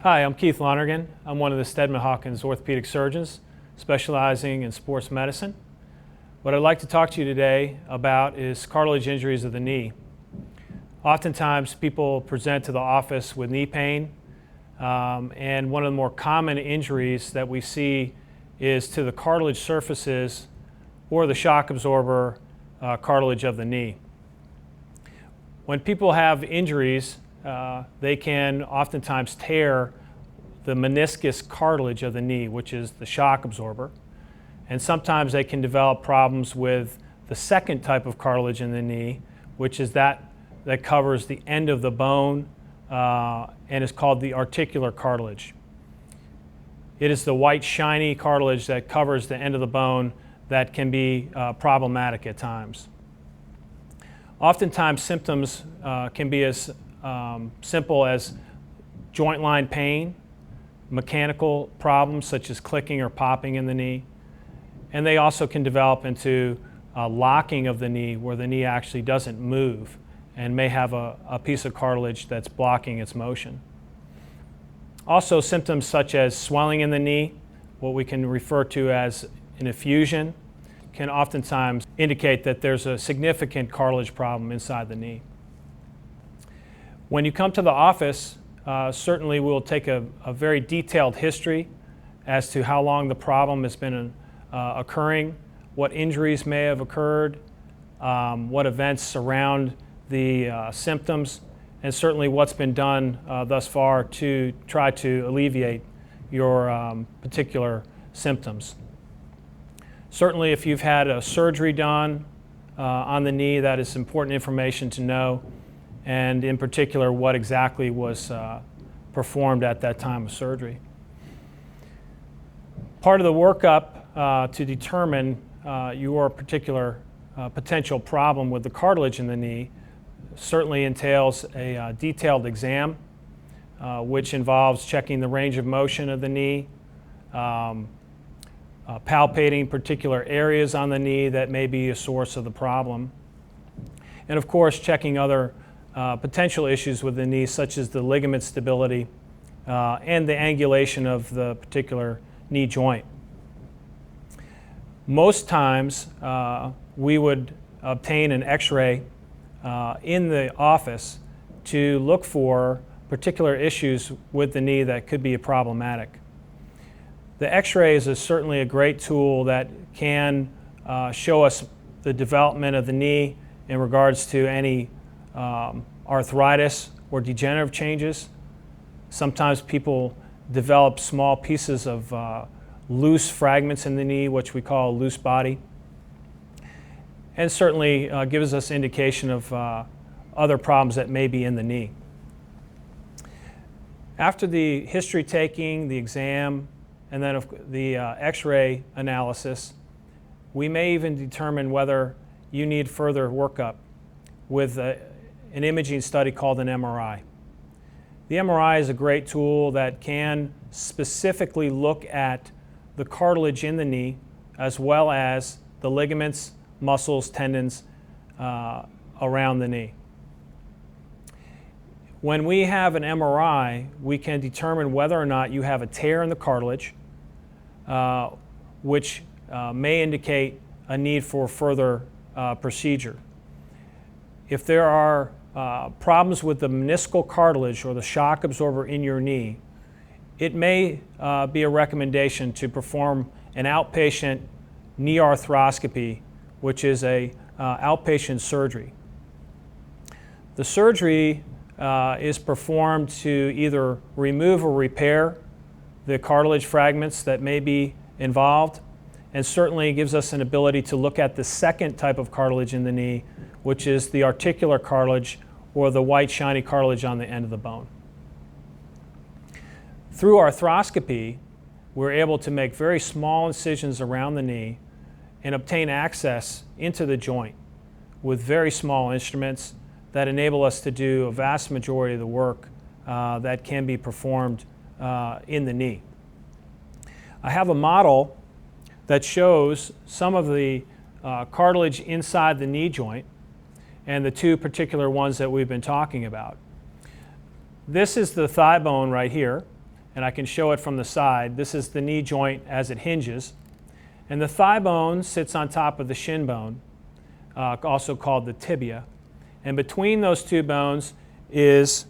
Hi, I'm Keith Lonergan. I'm one of the Steadman Hawkins orthopedic surgeons specializing in sports medicine. What I'd like to talk to you today about is cartilage injuries of the knee. Oftentimes people present to the office with knee pain, and one of the more common injuries that we see is to the cartilage surfaces or the shock absorber cartilage of the knee. When people have injuries, they can oftentimes tear the meniscus cartilage of the knee, which is the shock absorber. And sometimes they can develop problems with the second type of cartilage in the knee, which is that covers the end of the bone and is called the articular cartilage. It is the white shiny cartilage that covers the end of the bone that can be problematic at times. Oftentimes symptoms can be as simple as joint line pain, mechanical problems such as clicking or popping in the knee, and they also can develop into locking of the knee where the knee actually doesn't move and may have a piece of cartilage that's blocking its motion. Also symptoms such as swelling in the knee, what we can refer to as an effusion, can oftentimes indicate that there's a significant cartilage problem inside the knee. When you come to the office, certainly we'll take a very detailed history as to how long the problem has been occurring, what injuries may have occurred, what events surround the symptoms, and certainly what's been done thus far to try to alleviate your particular symptoms. Certainly if you've had a surgery done on the knee, that is important information to know, and in particular what exactly was performed at that time of surgery. Part of the workup to determine your particular potential problem with the cartilage in the knee certainly entails a detailed exam, which involves checking the range of motion of the knee, palpating particular areas on the knee that may be a source of the problem, and of course checking other potential issues with the knee, such as the ligament stability and the angulation of the particular knee joint. Most times we would obtain an x-ray in the office to look for particular issues with the knee that could be problematic. The x-ray is certainly a great tool that can show us the development of the knee in regards to any arthritis or degenerative changes. Sometimes people develop small pieces of loose fragments in the knee, which we call a loose body, and certainly gives us indication of other problems that may be in the knee. After the history taking, the exam, and then the x-ray analysis, we may even determine whether you need further workup with an imaging study called an MRI. The MRI is a great tool that can specifically look at the cartilage in the knee as well as the ligaments, muscles, tendons around the knee. When we have an MRI, we can determine whether or not you have a tear in the cartilage, which may indicate a need for further procedure. If there are problems with the meniscal cartilage or the shock absorber in your knee, it may be a recommendation to perform an outpatient knee arthroscopy, which is a outpatient surgery. The surgery is performed to either remove or repair the cartilage fragments that may be involved, and certainly gives us an ability to look at the second type of cartilage in the knee, which is the articular cartilage or the white shiny cartilage on the end of the bone. Through arthroscopy, we're able to make very small incisions around the knee and obtain access into the joint with very small instruments that enable us to do a vast majority of the work that can be performed in the knee. I have a model that shows some of the cartilage inside the knee joint and the two particular ones that we've been talking about. This is the thigh bone right here, and I can show it from the side. This is the knee joint as it hinges. And the thigh bone sits on top of the shin bone, also called the tibia. And between those two bones is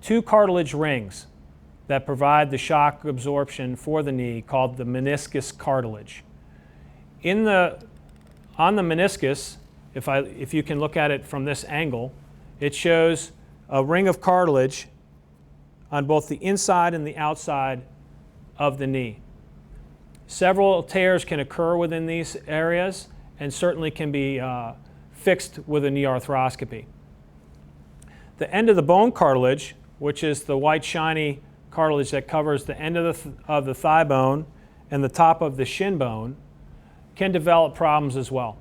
two cartilage rings that provide the shock absorption for the knee, called the meniscus cartilage. On the meniscus, if you can look at it from this angle, it shows a ring of cartilage on both the inside and the outside of the knee. Several tears can occur within these areas and certainly can be fixed with a knee arthroscopy. The end of the bone cartilage, which is the white shiny cartilage that covers the end of the thigh bone and the top of the shin bone, can develop problems as well.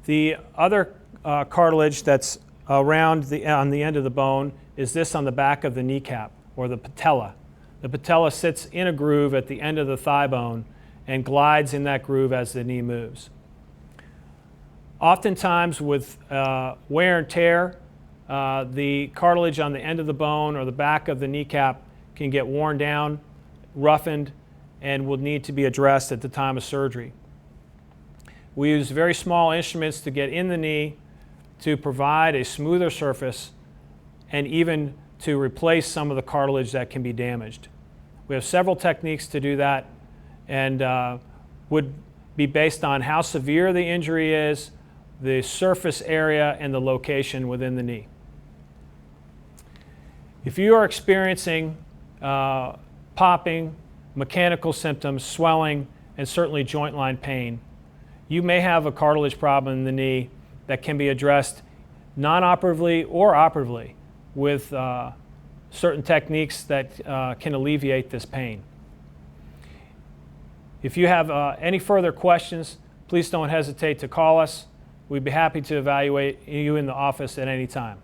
The other cartilage that's around on the end of the bone is this on the back of the kneecap, or the patella. The patella sits in a groove at the end of the thigh bone and glides in that groove as the knee moves. Oftentimes with wear and tear, the cartilage on the end of the bone or the back of the kneecap can get worn down, roughened, and will need to be addressed at the time of surgery. We use very small instruments to get in the knee to provide a smoother surface and even to replace some of the cartilage that can be damaged. We have several techniques to do that, and would be based on how severe the injury is, the surface area, and the location within the knee. If you are experiencing popping, mechanical symptoms, swelling, and certainly joint line pain, you may have a cartilage problem in the knee that can be addressed non-operatively or operatively with certain techniques that can alleviate this pain. If you have any further questions, please don't hesitate to call us. We'd be happy to evaluate you in the office at any time.